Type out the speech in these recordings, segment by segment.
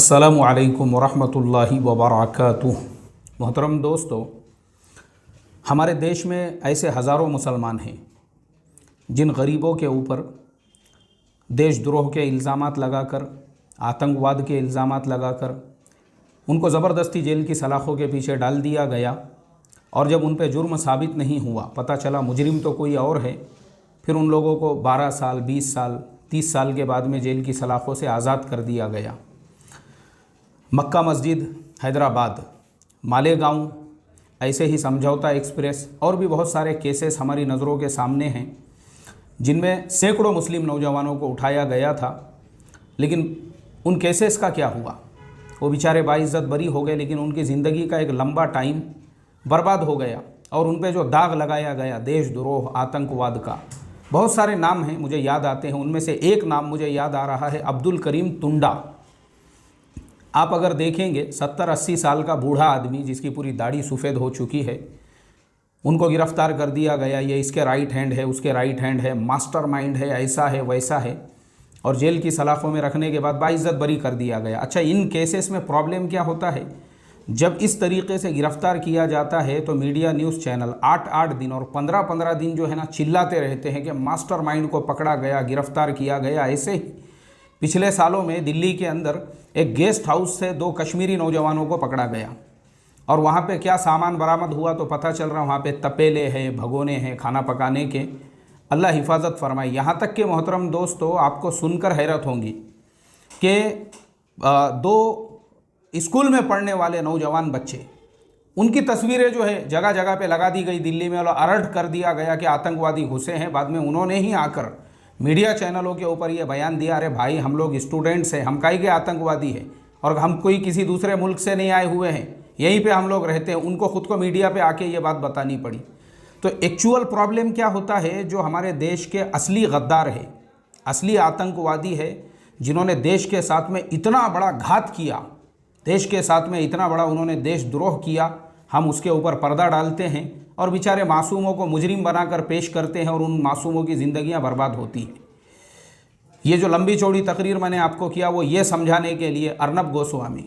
अस्सलामु अलैकुम वरहमतुल्लाहि वबरकातुह। मोहतरम दोस्तों, हमारे देश में ऐसे हज़ारों मुसलमान हैं जिन गरीबों के ऊपर देशद्रोह के इल्ज़ामात लगाकर, आतंकवाद के इल्ज़ामात लगाकर उनको ज़बरदस्ती जेल की सलाखों के पीछे डाल दिया गया। और जब उन पर जुर्म साबित नहीं हुआ, पता चला मुजरिम तो कोई और है, फिर उन लोगों को 12 साल, 20 साल, 30 साल के बाद में जेल की सलाखों से आज़ाद कर दिया गया। मक्का मस्जिद, हैदराबाद, मालेगांव, ऐसे ही समझौता एक्सप्रेस और भी बहुत सारे केसेस हमारी नज़रों के सामने हैं जिनमें सैकड़ों मुस्लिम नौजवानों को उठाया गया था। लेकिन उन केसेस का क्या हुआ? वो बेचारे बाइज़्ज़त बरी हो गए, लेकिन उनकी ज़िंदगी का एक लंबा टाइम बर्बाद हो गया और उन पे जो दाग लगाया गया देशद्रोह, आतंकवाद का, बहुत सारे नाम हैं मुझे याद आते हैं। उनमें से एक नाम मुझे याद आ रहा है, अब्दुल करीम तुंडा। आप अगर देखेंगे 70-80 साल का बूढ़ा आदमी जिसकी पूरी दाढ़ी सफ़ेद हो चुकी है, उनको गिरफ़्तार कर दिया गया। ये इसके राइट हैंड है, उसके राइट हैंड है, मास्टरमाइंड है, ऐसा है वैसा है, और जेल की सलाखों में रखने के बाद बाइज़्ज़त बरी कर दिया गया। अच्छा, इन केसेस में प्रॉब्लम क्या होता है? जब इस तरीके से गिरफ़्तार किया जाता है तो मीडिया न्यूज़ चैनल 8-8 दिन और 15-15 दिन जो है ना चिल्लाते रहते हैं कि मास्टरमाइंड को पकड़ा गया, गिरफ़्तार किया गया। ऐसे ही पिछले सालों में दिल्ली के अंदर एक गेस्ट हाउस से 2 कश्मीरी नौजवानों को पकड़ा गया और वहाँ पे क्या सामान बरामद हुआ तो पता चल रहा, वहाँ पे तपेले हैं, भगोने हैं खाना पकाने के। अल्लाह हिफाजत फरमाए। यहाँ तक के मोहतरम दोस्तों, आपको सुनकर हैरत होंगी कि 2 स्कूल में पढ़ने वाले नौजवान बच्चे, उनकी तस्वीरें जो है जगह जगह पे लगा दी गई दिल्ली में और अलर्ट कर दिया गया कि आतंकवादी घुसे हैं। बाद में उन्होंने ही आकर मीडिया चैनलों के ऊपर ये बयान दिया, अरे भाई हम लोग स्टूडेंट्स हैं, हम काहे के आतंकवादी हैं, और हम कोई किसी दूसरे मुल्क से नहीं आए हुए हैं, यहीं पे हम लोग रहते हैं। उनको ख़ुद को मीडिया पे आके ये बात बतानी पड़ी। तो एक्चुअल प्रॉब्लम क्या होता है? जो हमारे देश के असली गद्दार है, असली आतंकवादी है, जिन्होंने देश के साथ में इतना बड़ा घात किया, देश के साथ में इतना बड़ा उन्होंने देशद्रोह किया, हम उसके ऊपर पर्दा डालते हैं और बेचारे मासूमों को मुजरिम बनाकर पेश करते हैं और उन मासूमों की ज़िंदगियां बर्बाद होती हैं। ये जो लंबी चौड़ी तकरीर मैंने आपको किया वो ये समझाने के लिए, अर्नब गोस्वामी,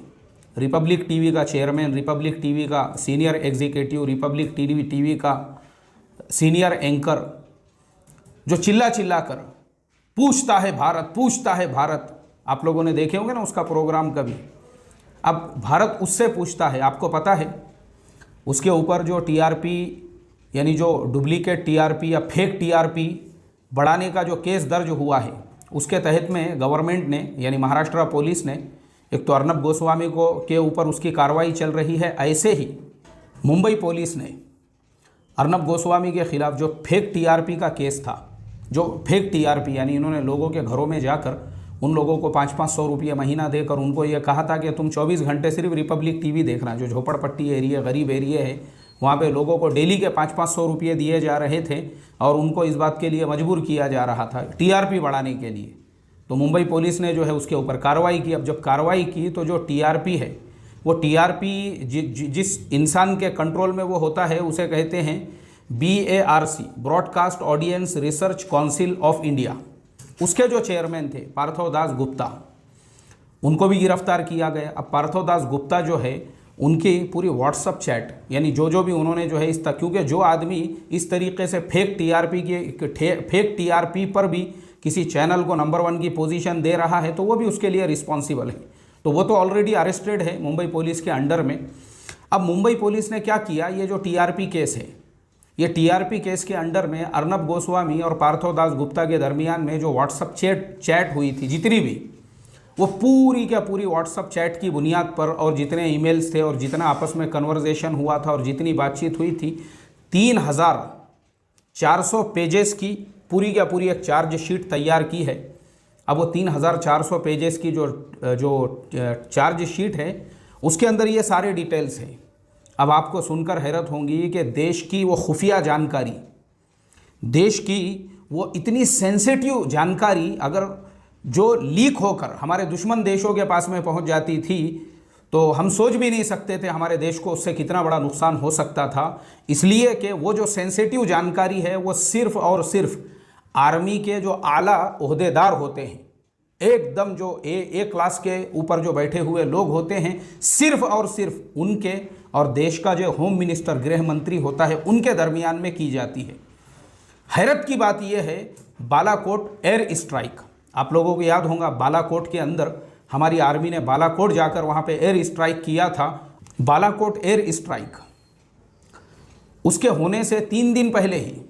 रिपब्लिक टीवी का चेयरमैन, रिपब्लिक टीवी का सीनियर एग्जीक्यूटिव, रिपब्लिक टीवी का सीनियर एंकर, जो चिल्ला चिल्ला कर पूछता है भारत, पूछता है भारत। आप लोगों ने देखे होंगे ना उसका प्रोग्राम कभी। अब भारत उससे पूछता है, आपको पता है उसके ऊपर जो टीआरपी यानी जो डुप्लीकेट टीआरपी या फेक टीआरपी बढ़ाने का जो केस दर्ज हुआ है, उसके तहत में गवर्नमेंट ने यानी महाराष्ट्र पुलिस ने, एक तो अर्नब गोस्वामी को के ऊपर उसकी कार्रवाई चल रही है, ऐसे ही मुंबई पुलिस ने अर्नब गोस्वामी के ख़िलाफ़ जो फेक टीआरपी का केस था, जो फेक टीआरपी यानी इन्होंने लोगों के घरों में जाकर उन लोगों को 500-500 रुपये महीना देकर उनको ये कहा था कि तुम 24 घंटे सिर्फ रिपब्लिक टीवी देखना। जो झोपड़पट्टी एरिया, गरीब एरिया है, वहाँ पे लोगों को डेली के 500-500 रुपये दिए जा रहे थे और उनको इस बात के लिए मजबूर किया जा रहा था टीआरपी बढ़ाने के लिए। तो मुंबई पुलिस ने जो है उसके ऊपर कार्रवाई की। अब जब कार्रवाई की तो जो टीआरपी है वो टीआरपी जिस इंसान के कंट्रोल में वो होता है उसे कहते हैं BARC, broadcast audience research council of India. उसके जो चेयरमैन थे पार्थोदास गुप्ता, उनको भी गिरफ्तार किया गया। अब पार्थोदास गुप्ता जो है उनकी पूरी व्हाट्सअप चैट यानी जो भी उन्होंने जो है इस तक, क्योंकि जो आदमी इस तरीके से फेक टीआरपी पर भी किसी चैनल को नंबर 1 की पोजीशन दे रहा है तो वो भी उसके लिए रिस्पॉन्सिबल है। तो वो तो ऑलरेडी अरेस्टेड है मुंबई पुलिस के अंडर में। अब मुंबई पुलिस ने क्या किया, ये जो टीआरपी केस है, ये टीआरपी केस के अंडर में अर्नब गोस्वामी और पार्थोदास गुप्ता के दरमियान में जो व्हाट्सअप चैट हुई थी, जितनी भी, वो पूरी क्या पूरी व्हाट्सअप चैट की बुनियाद पर और जितने ईमेल्स थे और जितना आपस में कन्वर्जेशन हुआ था और जितनी बातचीत हुई थी, 3400 पेजेस की पूरी क्या पूरी एक चार्ज शीट तैयार की है। अब वो 3400 पेजेस की जो चार्ज शीट है उसके अंदर ये सारे डिटेल्स हैं। अब आपको सुनकर हैरत होंगी कि देश की वो खुफिया जानकारी, देश की वो इतनी सेंसिटिव जानकारी अगर जो लीक होकर हमारे दुश्मन देशों के पास में पहुंच जाती थी तो हम सोच भी नहीं सकते थे हमारे देश को उससे कितना बड़ा नुकसान हो सकता था। इसलिए कि वो जो सेंसिटिव जानकारी है वो सिर्फ़ और सिर्फ आर्मी के जो आला ओहदेदार होते हैं एकदम जो ए क्लास के ऊपर जो बैठे हुए लोग होते हैं, सिर्फ और सिर्फ उनके और देश का जो होम मिनिस्टर, गृह मंत्री होता है, उनके दरमियान में की जाती है। हैरत की बात यह है, बालाकोट एयर स्ट्राइक, आप लोगों को याद होगा, बालाकोट के अंदर हमारी आर्मी ने बालाकोट जाकर वहाँ पे एयर स्ट्राइक किया था। बालाकोट एयर स्ट्राइक, उसके होने से 3 दिन पहले ही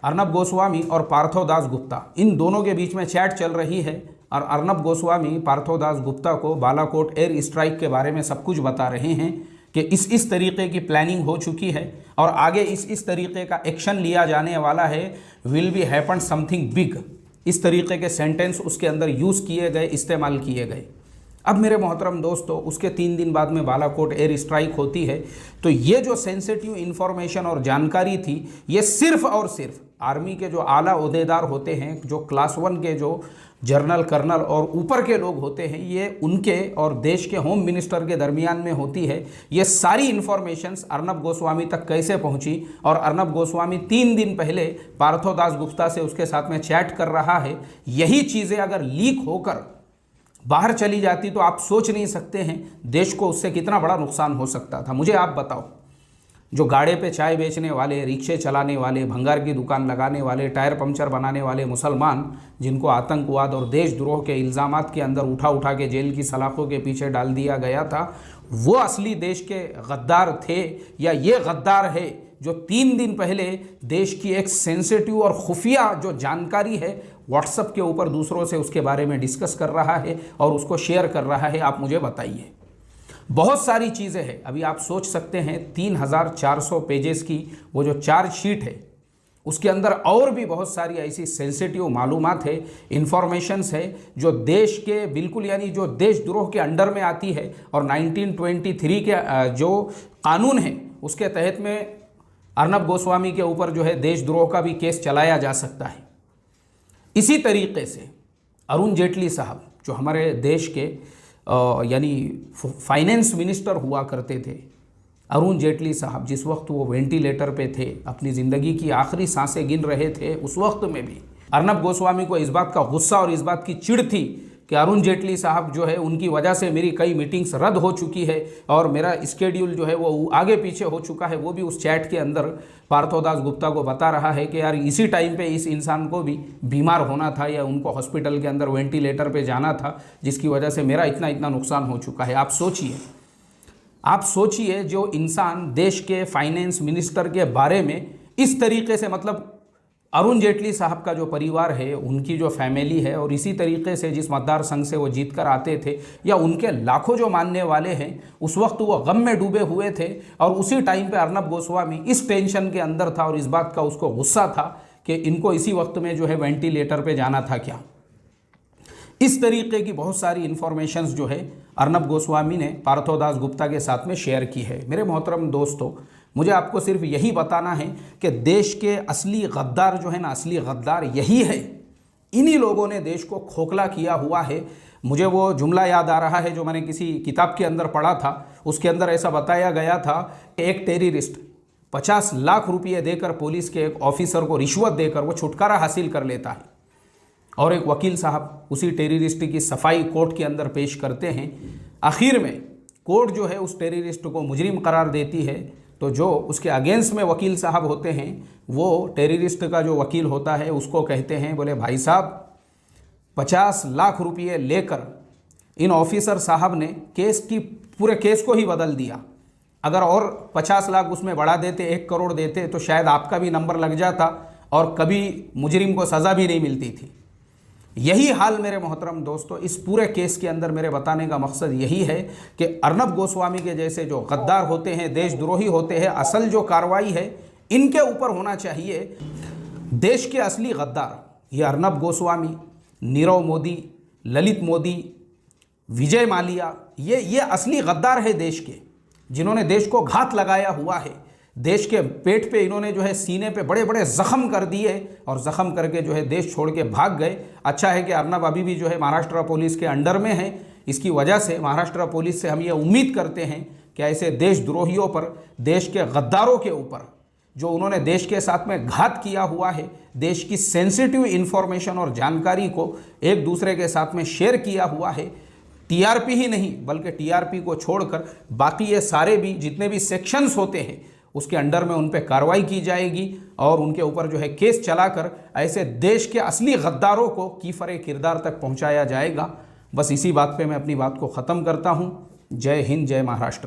अर्नब गोस्वामी और पार्थो दास गुप्ता, इन दोनों के बीच में चैट चल रही है और अर्नब गोस्वामी पार्थो दास गुप्ता को बालाकोट एयर स्ट्राइक के बारे में सब कुछ बता रहे हैं कि इस तरीके की प्लानिंग हो चुकी है और आगे इस तरीके का एक्शन लिया जाने वाला है। Will be happen something big, इस तरीके के सेंटेंस उसके अंदर यूज़ किए गए, इस्तेमाल किए गए। अब मेरे मोहतरम दोस्तों, उसके 3 दिन बाद में बालाकोट एयर स्ट्राइक होती है। तो ये जो सेंसिटिव इन्फॉर्मेशन और जानकारी थी, ये सिर्फ और सिर्फ आर्मी के जो आला ओहदेदार होते हैं, जो क्लास 1 के जो जनरल, कर्नल और ऊपर के लोग होते हैं, ये उनके और देश के होम मिनिस्टर के दरमियान में होती है। ये सारी इन्फॉर्मेशंस अर्नब गोस्वामी तक कैसे पहुंची और अर्नब गोस्वामी 3 दिन पहले पार्थो दास गुप्ता से उसके साथ में चैट कर रहा है, यही चीज़ें अगर लीक होकर बाहर चली जाती तो आप सोच नहीं सकते हैं देश को उससे कितना बड़ा नुकसान हो सकता था। मुझे आप बताओ, जो गाड़े पे चाय बेचने वाले, रिक्शे चलाने वाले, भंगार की दुकान लगाने वाले, टायर पंचर बनाने वाले मुसलमान, जिनको आतंकवाद और देशद्रोह के इल्ज़ामात के अंदर उठा के जेल की सलाखों के पीछे डाल दिया गया था, वो असली देश के गद्दार थे या ये गद्दार है जो 3 दिन पहले देश की एक सेंसिटिव और खुफिया जो जानकारी है व्हाट्सएप के ऊपर दूसरों से उसके बारे में डिस्कस कर रहा है और उसको शेयर कर रहा है? आप मुझे बताइए। बहुत सारी चीज़ें हैं। अभी आप सोच सकते हैं 3400 पेजेस की वो जो चार्जशीट है, उसके अंदर और भी बहुत सारी ऐसी सेंसिटिव मालूमात है, इंफॉर्मेशंस है जो देश के बिल्कुल, यानी जो देशद्रोह के अंडर में आती है और 1923 के जो कानून है उसके तहत में अर्नब गोस्वामी के ऊपर जो है देशद्रोह का भी केस चलाया जा सकता है। इसी तरीके से अरुण जेटली साहब, जो हमारे देश के यानी फाइनेंस मिनिस्टर हुआ करते थे, अरुण जेटली साहब जिस वक्त वो वेंटिलेटर पे थे, अपनी ज़िंदगी की आखिरी सांसें गिन रहे थे, उस वक्त में भी अर्नब गोस्वामी को इस बात का गुस्सा और इस बात की चिढ़ थी कि अरुण जेटली साहब जो है उनकी वजह से मेरी कई मीटिंग्स रद्द हो चुकी है और मेरा स्केड्यूल जो है वो आगे पीछे हो चुका है। वो भी उस चैट के अंदर पार्थो दास गुप्ता को बता रहा है कि यार इसी टाइम पे इस इंसान को भी बीमार होना था या उनको हॉस्पिटल के अंदर वेंटिलेटर पे जाना था, जिसकी वजह से मेरा इतना नुकसान हो चुका है। आप सोचिए जो इंसान देश के फाइनेंस मिनिस्टर के बारे में इस तरीके से, मतलब अरुण जेटली साहब का जो परिवार है, उनकी जो फैमिली है और इसी तरीके से जिस मतदार संघ से वो जीत कर आते थे या उनके लाखों जो मानने वाले हैं, उस वक्त वो गम में डूबे हुए थे और उसी टाइम पे अर्नब गोस्वामी इस टेंशन के अंदर था और इस बात का उसको गुस्सा था कि इनको इसी वक्त में जो है वेंटिलेटर पे जाना था क्या। इस तरीके की बहुत सारी इन्फॉर्मेशंस जो है अर्नब गोस्वामी ने पार्थो दास गुप्ता के साथ में शेयर की है। मेरे मोहतरम दोस्तों, मुझे आपको सिर्फ यही बताना है कि देश के असली गद्दार जो है ना, असली गद्दार यही है। इन्हीं लोगों ने देश को खोखला किया हुआ है। मुझे वो जुमला याद आ रहा है जो मैंने किसी किताब के अंदर पढ़ा था, उसके अंदर ऐसा बताया गया था कि एक टेररिस्ट 50 लाख रुपये देकर पुलिस के एक ऑफिसर को रिश्वत देकर वो छुटकारा हासिल कर लेता है और एक वकील साहब उसी टेररिस्ट की सफाई कोर्ट के अंदर पेश करते हैं। आखिर में कोर्ट जो है उस टेररिस्ट को मुजरिम करार देती है, तो जो उसके अगेंस्ट में वकील साहब होते हैं वो टेररिस्ट का जो वकील होता है उसको कहते हैं, बोले भाई साहब 50 लाख रुपये लेकर इन ऑफिसर साहब ने पूरे केस को ही बदल दिया। अगर और 50 लाख उसमें बढ़ा देते, 1 करोड़ देते, तो शायद आपका भी नंबर लग जाता और कभी मुजरिम को सज़ा भी नहीं मिलती थी। यही हाल मेरे मोहतरम दोस्तों इस पूरे केस के अंदर मेरे बताने का मकसद यही है कि अर्नब गोस्वामी के जैसे जो गद्दार होते हैं, देशद्रोही होते हैं, असल जो कार्रवाई है इनके ऊपर होना चाहिए। देश के असली गद्दार ये अर्नब गोस्वामी, नीरव मोदी, ललित मोदी, विजय माल्या, ये असली गद्दार है देश के, जिन्होंने देश को घात लगाया हुआ है। देश के पेट पे इन्होंने जो है सीने पे बड़े बड़े ज़ख्म कर दिए और ज़ख्म करके जो है देश छोड़ के भाग गए। अच्छा है कि अर्नब अभी भी जो है महाराष्ट्र पुलिस के अंडर में है। इसकी वजह से महाराष्ट्र पुलिस से हम ये उम्मीद करते हैं कि ऐसे देशद्रोहियों पर, देश के गद्दारों के ऊपर जो उन्होंने देश के साथ में घात किया हुआ है, देश की सेंसिटिव इंफॉर्मेशन और जानकारी को एक दूसरे के साथ में शेयर किया हुआ है, टीआरपी ही नहीं बल्कि टीआरपी को छोड़कर बाकी ये सारे भी जितने भी सेक्शंस होते हैं उसके अंडर में उन पर कार्रवाई की जाएगी और उनके ऊपर जो है केस चलाकर ऐसे देश के असली गद्दारों को कीफर किरदार तक पहुंचाया जाएगा। बस इसी बात पे मैं अपनी बात को ख़त्म करता हूं। जय हिंद, जय महाराष्ट्र।